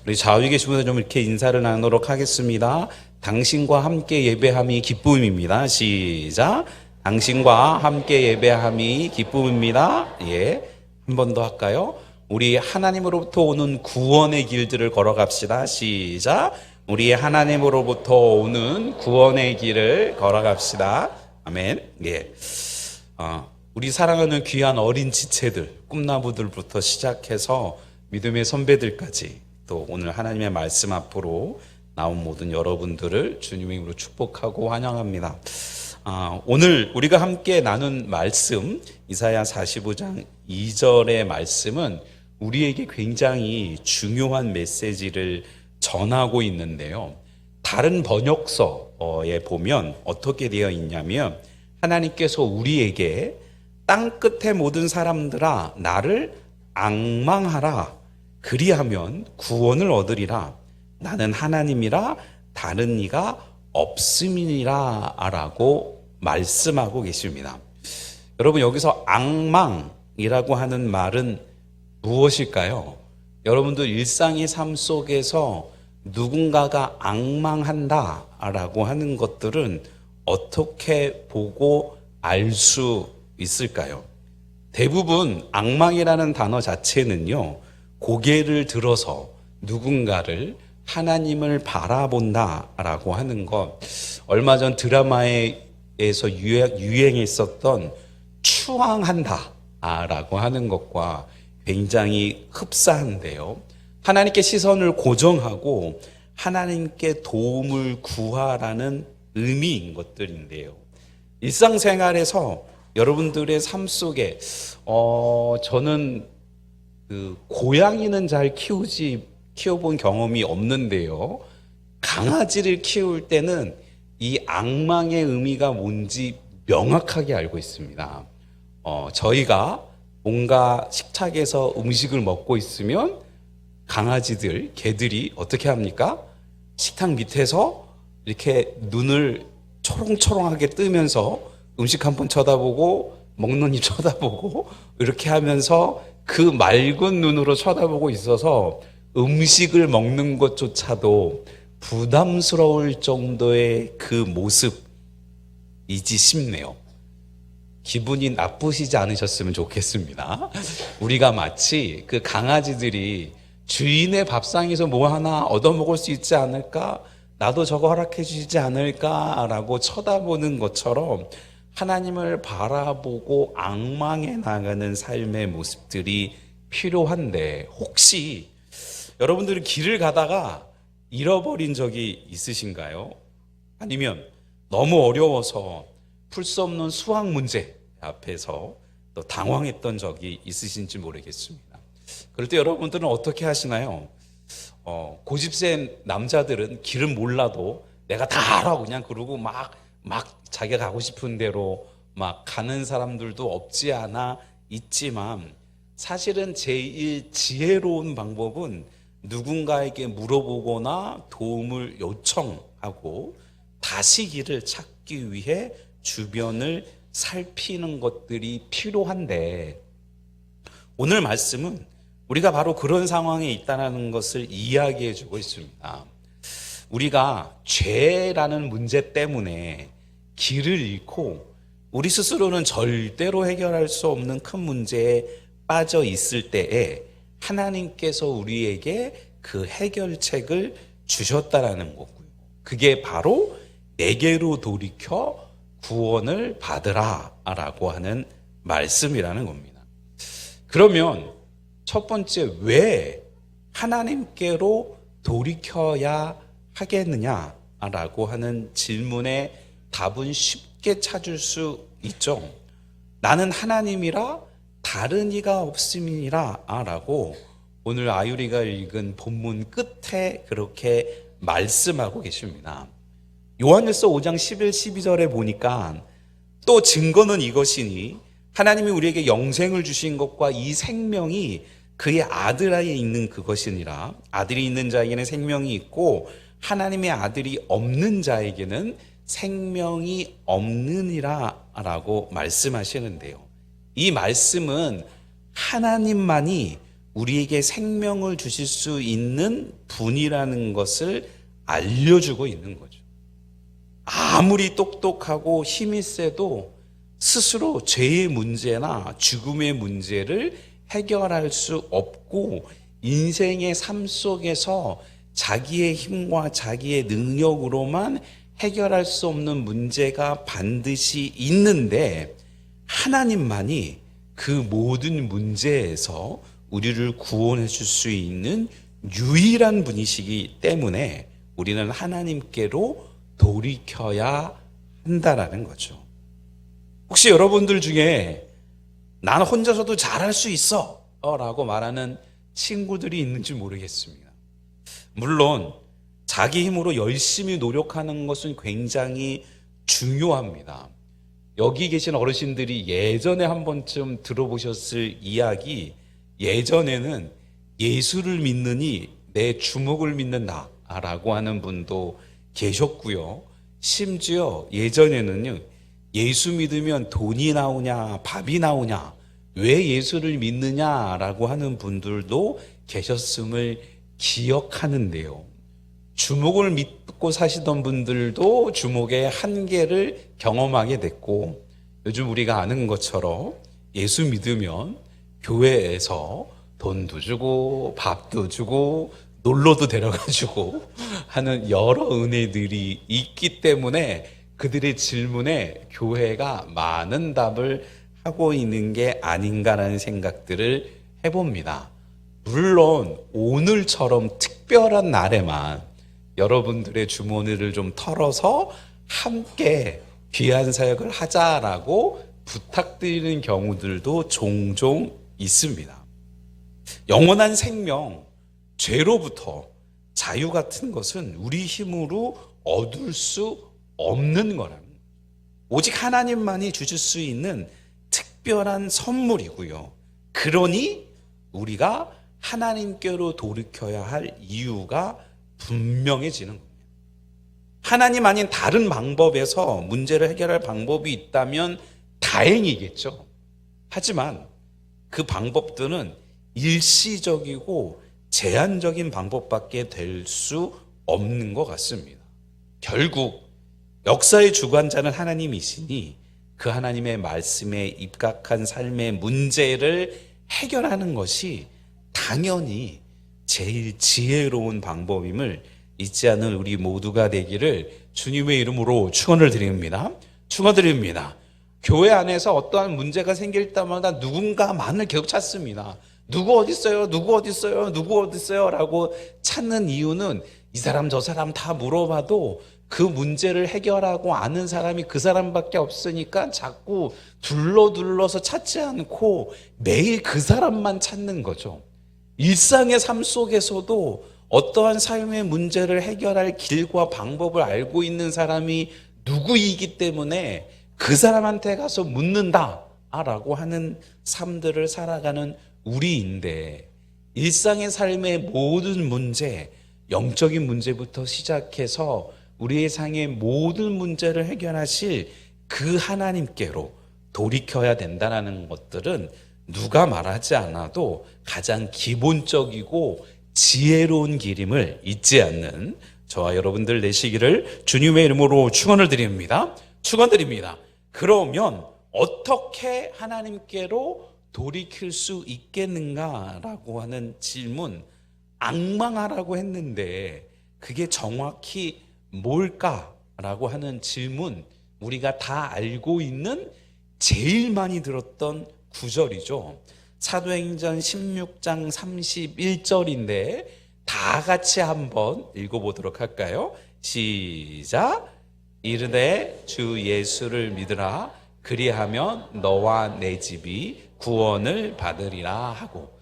우리 좌우에 계신 분들 좀 이렇게 인사를 나누도록 하겠습니다. 당신과 함께 예배함이 기쁨입니다. 시작. 당신과 함께 예배함이 기쁨입니다. 예. 한 번 더 할까요? 우리 하나님으로부터 오는 구원의 길들을 걸어갑시다. 시작. 우리 하나님으로부터 오는 구원의 길을 걸어갑시다. 아멘. 예. 우리 사랑하는 귀한 어린 지체들, 꿈나무들부터 시작해서 믿음의 선배들까지 또 오늘 하나님의 말씀 앞으로 나온 모든 여러분들을 주님의 이름으로 축복하고 환영합니다. 오늘 우리가 함께 나눈 말씀 이사야 45장 2절의 말씀은 우리에게 굉장히 중요한 메시지를 전하고 있는데요. 다른 번역서에 보면 어떻게 되어 있냐면 하나님께서 우리에게 땅 끝의 모든 사람들아 나를 앙망하라 그리하면 구원을 얻으리라 나는 하나님이라 다른 이가 없음이니라 라고 말씀하고 계십니다. 여러분 여기서 앙망이라고 하는 말은 무엇일까요? 여러분들 일상의 삶 속에서 누군가가 앙망한다 라고 하는 것들은 어떻게 보고 알 수 있을까요? 대부분 앙망이라는 단어 자체는요, 고개를 들어서 누군가를 하나님을 바라본다 라고 하는 것, 얼마 전 드라마에서 유행했었던 추앙한다 라고 하는 것과 굉장히 흡사한데요. 하나님께 시선을 고정하고 하나님께 도움을 구하라는 의미인 것들인데요. 일상생활에서 여러분들의 삶 속에 저는 고양이는 잘 키워본 경험이 없는데요. 강아지를 키울 때는 이 앙망의 의미가 뭔지 명확하게 알고 있습니다. 저희가 뭔가 식탁에서 음식을 먹고 있으면 강아지들, 개들이 어떻게 합니까? 식탁 밑에서 이렇게 눈을 초롱초롱하게 뜨면서 음식 한 번 쳐다보고 먹는 입 쳐다보고 이렇게 하면서 그 맑은 눈으로 쳐다보고 있어서 음식을 먹는 것조차도 부담스러울 정도의 그 모습이지 싶네요. 기분이 나쁘시지 않으셨으면 좋겠습니다. 우리가 마치 그 강아지들이 주인의 밥상에서 뭐 하나 얻어먹을 수 있지 않을까? 나도 저거 허락해 주시지 않을까? 라고 쳐다보는 것처럼 하나님을 바라보고 앙망해 나가는 삶의 모습들이 필요한데, 혹시 여러분들은 길을 가다가 잃어버린 적이 있으신가요? 아니면 너무 어려워서 풀 수 없는 수학 문제 앞에서 또 당황했던 적이 있으신지 모르겠습니다. 그럴 때 여러분들은 어떻게 하시나요? 고집센 남자들은 길은 몰라도 내가 다 알아 그냥 그러고 막 자기가 가고 싶은 대로 막 가는 사람들도 없지 않아 있지만, 사실은 제일 지혜로운 방법은 누군가에게 물어보거나 도움을 요청하고 다시 길을 찾기 위해 주변을 살피는 것들이 필요한데, 오늘 말씀은 우리가 바로 그런 상황에 있다는 것을 이야기해 주고 있습니다. 우리가 죄라는 문제 때문에 길을 잃고 우리 스스로는 절대로 해결할 수 없는 큰 문제에 빠져 있을 때에 하나님께서 우리에게 그 해결책을 주셨다라는 거고요. 그게 바로 내게로 돌이켜 구원을 받으라 라고 하는 말씀이라는 겁니다. 그러면 첫 번째, 왜 하나님께로 돌이켜야 하겠느냐라고 하는 질문에 답은 쉽게 찾을 수 있죠. 나는 하나님이라 다른 이가 없음이니라 라고 오늘 아유리가 읽은 본문 끝에 그렇게 말씀하고 계십니다. 요한일서 5장 11, 12절에 보니까 또 증거는 이것이니 하나님이 우리에게 영생을 주신 것과 이 생명이 그의 아들 안에 있는 그것이니라. 아들이 있는 자에게는 생명이 있고 하나님의 아들이 없는 자에게는 생명이 없느니라 라고 말씀하시는데요. 이 말씀은 하나님만이 우리에게 생명을 주실 수 있는 분이라는 것을 알려주고 있는 거죠. 아무리 똑똑하고 힘이 세도 스스로 죄의 문제나 죽음의 문제를 해결할 수 없고 인생의 삶 속에서 자기의 힘과 자기의 능력으로만 해결할 수 없는 문제가 반드시 있는데 하나님만이 그 모든 문제에서 우리를 구원해 줄 수 있는 유일한 분이시기 때문에 우리는 하나님께로 돌이켜야 한다라는 거죠. 혹시 여러분들 중에 나는 혼자서도 잘할 수 있어 라고 말하는 친구들이 있는지 모르겠습니다. 물론 자기 힘으로 열심히 노력하는 것은 굉장히 중요합니다. 여기 계신 어르신들이 예전에 한 번쯤 들어보셨을 이야기, 예전에는 예수를 믿느니 내 주먹을 믿는다 라고 하는 분도 계셨고요. 심지어 예전에는요, 예수 믿으면 돈이 나오냐 밥이 나오냐, 왜 예수를 믿느냐라고 하는 분들도 계셨음을 기억하는데요. 주목을 믿고 사시던 분들도 주목의 한계를 경험하게 됐고, 요즘 우리가 아는 것처럼 예수 믿으면 교회에서 돈도 주고 밥도 주고 놀러도 데려가주고 하는 여러 은혜들이 있기 때문에 그들의 질문에 교회가 많은 답을 하고 있는 게 아닌가라는 생각들을 해봅니다. 물론 오늘처럼 특별한 날에만 여러분들의 주머니를 좀 털어서 함께 귀한 사역을 하자라고 부탁드리는 경우들도 종종 있습니다. 영원한 생명, 죄로부터 자유 같은 것은 우리 힘으로 얻을 수 없는 거랍니다. 오직 하나님만이 주실 수 있는 특별한 선물이고요. 그러니 우리가 하나님께로 돌이켜야 할 이유가 분명해지는 겁니다. 하나님 아닌 다른 방법에서 문제를 해결할 방법이 있다면 다행이겠죠. 하지만 그 방법들은 일시적이고 제한적인 방법밖에 될 수 없는 것 같습니다. 결국 역사의 주관자는 하나님이시니 그 하나님의 말씀에 입각한 삶의 문제를 해결하는 것이 당연히 제일 지혜로운 방법임을 잊지 않는 우리 모두가 되기를 주님의 이름으로 축원을 드립니다. 축원드립니다. 교회 안에서 어떠한 문제가 생길 때마다 누군가만을 계속 찾습니다. 누구 어디 있어요? 누구 어디 있어요? 누구 어디 있어요? 라고 찾는 이유는 이 사람 저 사람 다 물어봐도 그 문제를 해결하고 아는 사람이 그 사람밖에 없으니까 자꾸 둘러서 찾지 않고 매일 그 사람만 찾는 거죠. 일상의 삶 속에서도 어떠한 삶의 문제를 해결할 길과 방법을 알고 있는 사람이 누구이기 때문에 그 사람한테 가서 묻는다라고 하는 삶들을 살아가는 우리인데, 일상의 삶의 모든 문제, 영적인 문제부터 시작해서 우리의 상의 모든 문제를 해결하실 그 하나님께로 돌이켜야 된다는 것들은 누가 말하지 않아도 가장 기본적이고 지혜로운 길임을 잊지 않는 저와 여러분들 되시기를 주님의 이름으로 축원을 드립니다. 축원드립니다. 그러면 어떻게 하나님께로 돌이킬 수 있겠는가라고 하는 질문, 앙망하라고 했는데 그게 정확히 뭘까라고 하는 질문, 우리가 다 알고 있는 제일 많이 들었던 구절이죠. 사도행전 16장 31절인데 다 같이 한번 읽어보도록 할까요? 시작. 이르되 주 예수를 믿으라. 그리하면 너와 내 집이 구원을 받으리라 하고,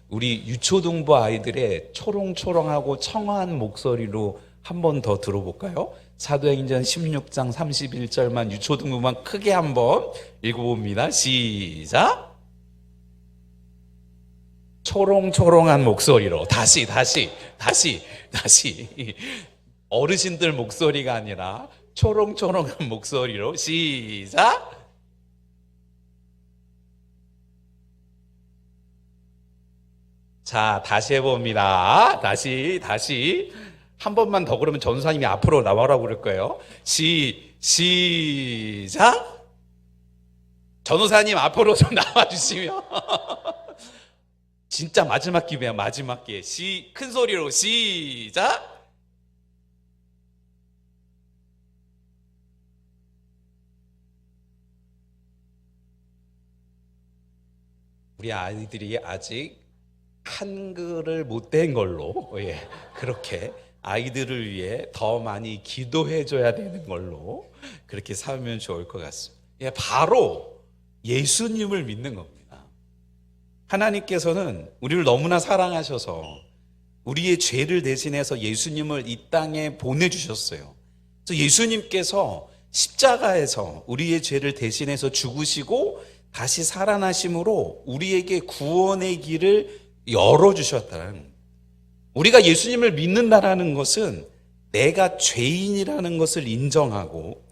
우리 유초등부 아이들의 초롱초롱하고 청아한 목소리로 한 번 더 들어볼까요? 사도행전 16장 31절만 유초등부만 크게 한번 읽어봅니다. 시작. 초롱초롱한 목소리로 다시 어르신들 목소리가 아니라 초롱초롱한 목소리로 시작. 자, 다시 해봅니다. 다시. 한 번만 더 그러면 전도사님이 앞으로 나와라고 그럴 거예요. 시작. 전도사님 앞으로 좀 나와주시면. 진짜 마지막 기회야, 마지막 기회. 큰 소리로 시작. 우리 아이들이 아직 한글을 못 된 걸로, 그렇게 아이들을 위해 더 많이 기도해 줘야 되는 걸로 그렇게 살면 좋을 것 같습니다. 바로 예수님을 믿는 겁니다. 하나님께서는 우리를 너무나 사랑하셔서 우리의 죄를 대신해서 예수님을 이 땅에 보내주셨어요. 그래서 예수님께서 십자가에서 우리의 죄를 대신해서 죽으시고 다시 살아나심으로 우리에게 구원의 길을 열어주셨다는 거예요. 우리가 예수님을 믿는다라는 것은 내가 죄인이라는 것을 인정하고,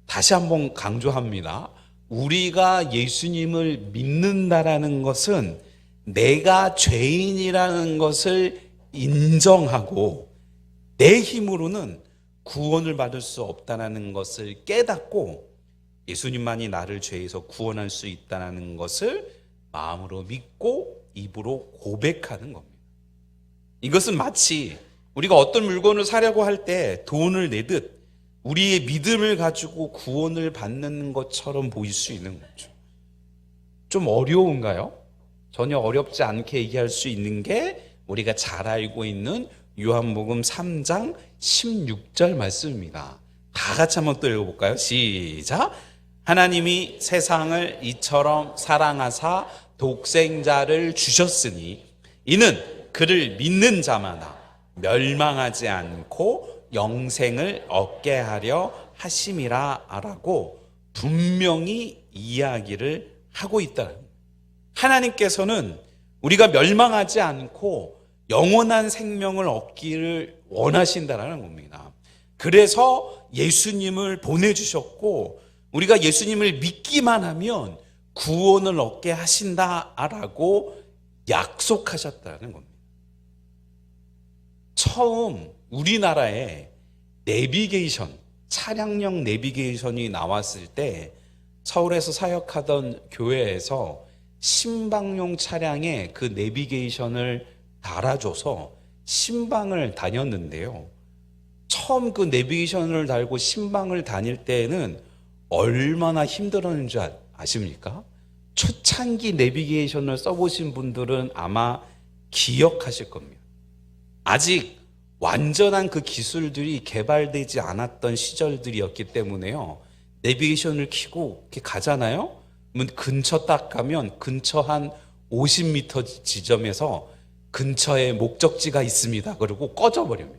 다시 한번 강조합니다. 우리가 예수님을 믿는다라는 것은 내가 죄인이라는 것을 인정하고 내 힘으로는 구원을 받을 수 없다는 것을 깨닫고 예수님만이 나를 죄에서 구원할 수 있다는 것을 마음으로 믿고 입으로 고백하는 겁니다. 이것은 마치 우리가 어떤 물건을 사려고 할 때 돈을 내듯 우리의 믿음을 가지고 구원을 받는 것처럼 보일 수 있는 거죠. 좀 어려운가요? 전혀 어렵지 않게 얘기할 수 있는 게 우리가 잘 알고 있는 요한복음 3장 16절 말씀입니다. 다 같이 한번 또 읽어볼까요? 시작. 하나님이 세상을 이처럼 사랑하사 독생자를 주셨으니 이는 그를 믿는 자마다 멸망하지 않고 영생을 얻게 하려 하심이라 라고 분명히 이야기를 하고 있다. 하나님께서는 우리가 멸망하지 않고 영원한 생명을 얻기를 원하신다는 겁니다. 그래서 예수님을 보내주셨고 우리가 예수님을 믿기만 하면 구원을 얻게 하신다라고 약속하셨다는 겁니다. 처음 우리나라에 내비게이션, 차량용 내비게이션이 나왔을 때 서울에서 사역하던 교회에서 신방용 차량에 그 내비게이션을 달아줘서 신방을 다녔는데요. 처음 그 내비게이션을 달고 신방을 다닐 때는 얼마나 힘들었는지 아십니까? 초창기 내비게이션을 써보신 분들은 아마 기억하실 겁니다. 아직 완전한 그 기술들이 개발되지 않았던 시절들이었기 때문에요. 내비게이션을 켜고 이렇게 가잖아요. 근처 딱 가면 근처 한 50m 지점에서 근처에 목적지가 있습니다. 그리고 꺼져버립니다.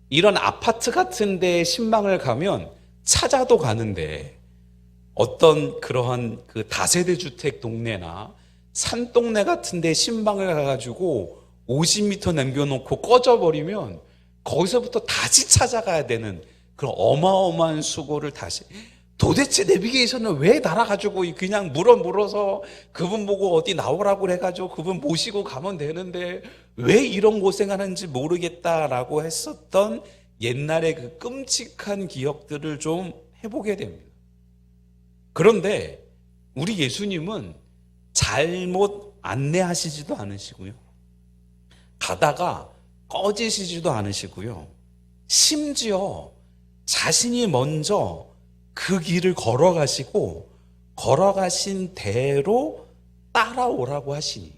이런 아파트 같은 데에 신방을 가면 찾아도 가는데 어떤 그러한 그 다세대 주택 동네나 산동네 같은 데 신방을 가가지고 50m 남겨놓고 꺼져버리면 거기서부터 다시 찾아가야 되는 그런 어마어마한 수고를 다시, 도대체 내비게이션을 왜 달아가지고 그냥 물어서 그분 보고 어디 나오라고 해가지고 그분 모시고 가면 되는데 왜 이런 고생하는지 모르겠다라고 했었던 옛날의 그 끔찍한 기억들을 좀 해보게 됩니다. 그런데 우리 예수님은 잘못 안내하시지도 않으시고요, 가다가 꺼지시지도 않으시고요, 심지어 자신이 먼저 그 길을 걸어가시고 걸어가신 대로 따라오라고 하시니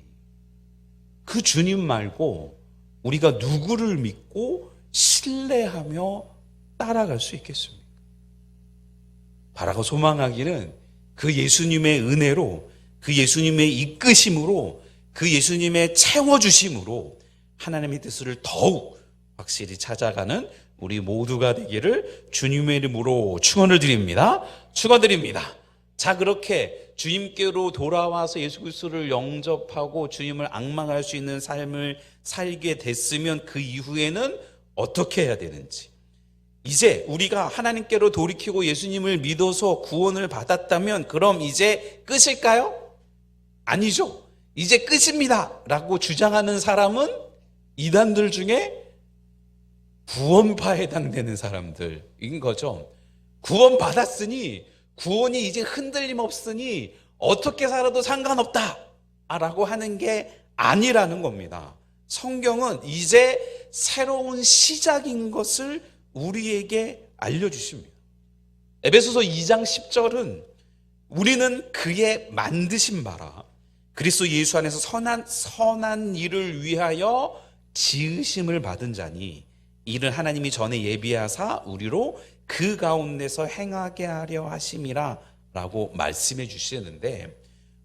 그 주님 말고 우리가 누구를 믿고 신뢰하며 따라갈 수 있겠습니까? 바라고 소망하기는 그 예수님의 은혜로, 그 예수님의 이끄심으로, 그 예수님의 채워주심으로 하나님의 뜻을 더욱 확실히 찾아가는 우리 모두가 되기를 주님의 이름으로 축원을 드립니다. 축원드립니다. 자, 그렇게 주님께로 돌아와서 예수 그리스도를 영접하고 주님을 앙망할 수 있는 삶을 살게 됐으면 그 이후에는 어떻게 해야 되는지, 이제 우리가 하나님께로 돌이키고 예수님을 믿어서 구원을 받았다면 그럼 이제 끝일까요? 아니죠. 이제 끝입니다 라고 주장하는 사람은 이단들 중에 구원파에 해당되는 사람들인 거죠. 구원 받았으니, 구원이 이제 흔들림 없으니 어떻게 살아도 상관없다 라고 하는 게 아니라는 겁니다. 성경은 이제 새로운 시작인 것을 우리에게 알려주십니다. 에베소서 2장 10절은 우리는 그의 만드신 바라 그리스도 예수 안에서 선한 일을 위하여 지으심을 받은 자니 이는 하나님이 전에 예비하사 우리로 그 가운데서 행하게 하려 하심이라 라고 말씀해 주시는데,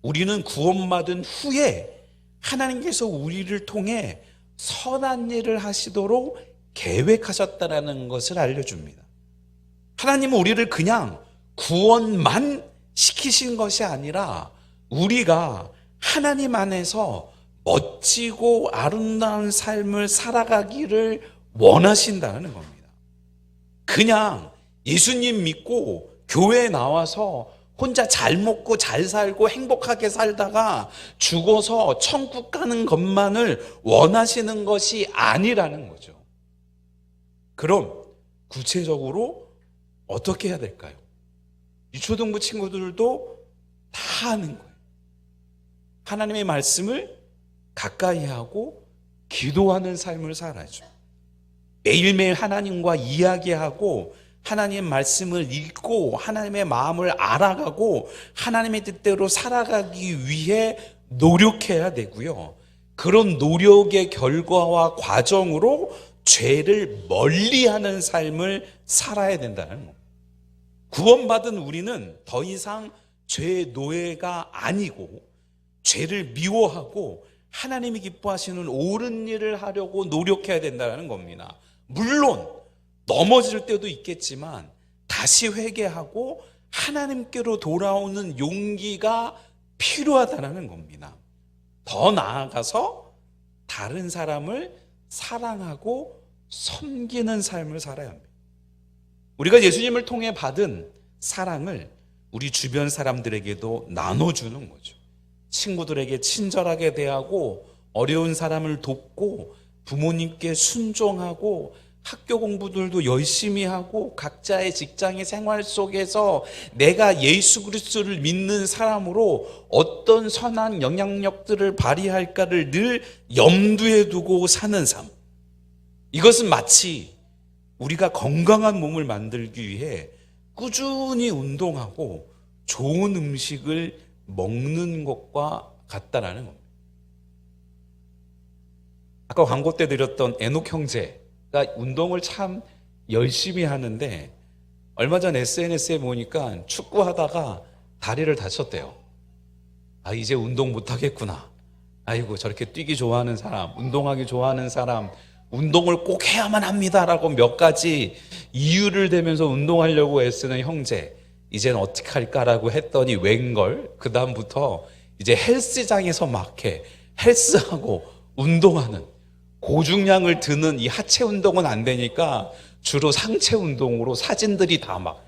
우리는 구원받은 후에 하나님께서 우리를 통해 선한 일을 하시도록 계획하셨다는 것을 알려줍니다. 하나님은 우리를 그냥 구원만 시키신 것이 아니라 우리가 하나님 안에서 멋지고 아름다운 삶을 살아가기를 원하신다는 겁니다. 그냥 예수님 믿고 교회에 나와서 혼자 잘 먹고 잘 살고 행복하게 살다가 죽어서 천국 가는 것만을 원하시는 것이 아니라는 거죠. 그럼 구체적으로 어떻게 해야 될까요? 유초등부 친구들도 다 아는 거예요. 하나님의 말씀을 가까이 하고 기도하는 삶을 살아야죠. 매일매일 하나님과 이야기하고 하나님의 말씀을 읽고 하나님의 마음을 알아가고 하나님의 뜻대로 살아가기 위해 노력해야 되고요. 그런 노력의 결과와 과정으로 죄를 멀리하는 삶을 살아야 된다는 겁니다. 구원받은 우리는 더 이상 죄의 노예가 아니고 죄를 미워하고 하나님이 기뻐하시는 옳은 일을 하려고 노력해야 된다는 겁니다. 물론 넘어질 때도 있겠지만 다시 회개하고 하나님께로 돌아오는 용기가 필요하다는 겁니다. 더 나아가서 다른 사람을 사랑하고 섬기는 삶을 살아야 합니다. 우리가 예수님을 통해 받은 사랑을 우리 주변 사람들에게도 나눠주는 거죠. 친구들에게 친절하게 대하고 어려운 사람을 돕고 부모님께 순종하고 학교 공부들도 열심히 하고 각자의 직장의 생활 속에서 내가 예수 그리스도를 믿는 사람으로 어떤 선한 영향력들을 발휘할까를 늘 염두에 두고 사는 삶. 이것은 마치 우리가 건강한 몸을 만들기 위해 꾸준히 운동하고 좋은 음식을 먹는 것과 같다라는 겁니다. 아까 광고 때 드렸던 에녹 형제가 운동을 참 열심히 하는데 얼마 전 SNS에 보니까 축구하다가 다리를 다쳤대요. 아, 이제 운동 못하겠구나. 아이고, 저렇게 뛰기 좋아하는 사람, 운동하기 좋아하는 사람, 운동을 꼭 해야만 합니다라고 몇 가지 이유를 대면서 운동하려고 애쓰는 형제, 이젠 어떻게 할까라고 했더니 웬걸 그 다음부터 이제 헬스장에서 막 해 헬스하고 운동하는, 고중량을 드는 이 하체 운동은 안 되니까 주로 상체 운동으로 사진들이 다 막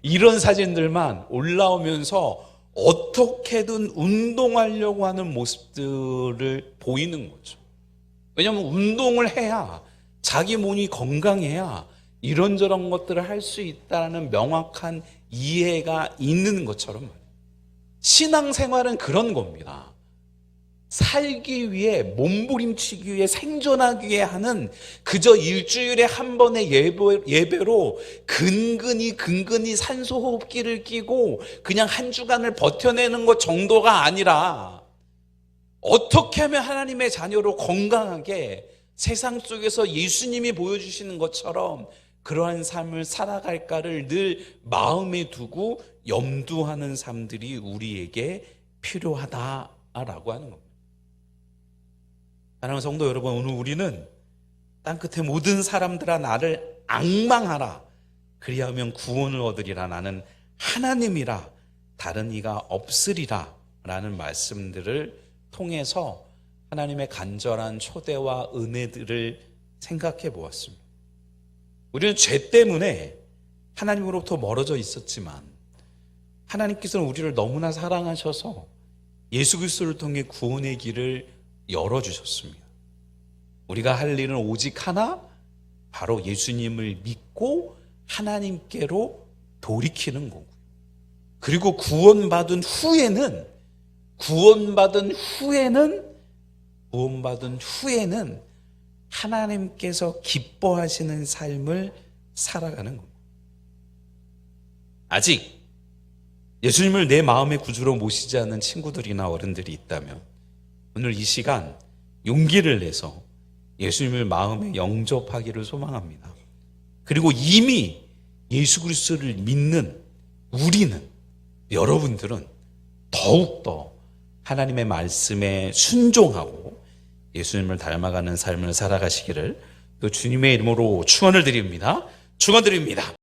이런 사진들만 올라오면서 어떻게든 운동하려고 하는 모습들을 보이는 거죠. 왜냐하면 운동을 해야 자기 몸이 건강해야 이런저런 것들을 할 수 있다는 명확한 이해가 있는 것처럼 말이에요. 신앙생활은 그런 겁니다. 살기 위해, 몸부림치기 위해, 생존하기 위해 하는 그저 일주일에 한 번의 예배로 근근히 산소호흡기를 끼고 그냥 한 주간을 버텨내는 것 정도가 아니라 어떻게 하면 하나님의 자녀로 건강하게 세상 속에서 예수님이 보여주시는 것처럼 그러한 삶을 살아갈까를 늘 마음에 두고 염두하는 삶들이 우리에게 필요하다라고 하는 겁니다. 사랑하는 성도 여러분, 오늘 우리는 땅끝의 모든 사람들아 나를 앙망하라, 그리하면 구원을 얻으리라. 나는 하나님이라 다른 이가 없으리라 라는 말씀들을 통해서 하나님의 간절한 초대와 은혜들을 생각해 보았습니다. 우리는 죄 때문에 하나님으로부터 멀어져 있었지만 하나님께서는 우리를 너무나 사랑하셔서 예수 그리스도를 통해 구원의 길을 열어주셨습니다. 우리가 할 일은 오직 하나, 바로 예수님을 믿고 하나님께로 돌이키는 거고요. 그리고 구원받은 후에는 하나님께서 기뻐하시는 삶을 살아가는 겁니다. 아직 예수님을 내 마음의 구주로 모시지 않는 친구들이나 어른들이 있다면 오늘 이 시간 용기를 내서 예수님을 마음에 영접하기를 소망합니다. 그리고 이미 예수 그리스도를 믿는 여러분들은 더욱더 하나님의 말씀에 순종하고 예수님을 닮아가는 삶을 살아가시기를 또 주님의 이름으로 축원을 드립니다. 축원드립니다.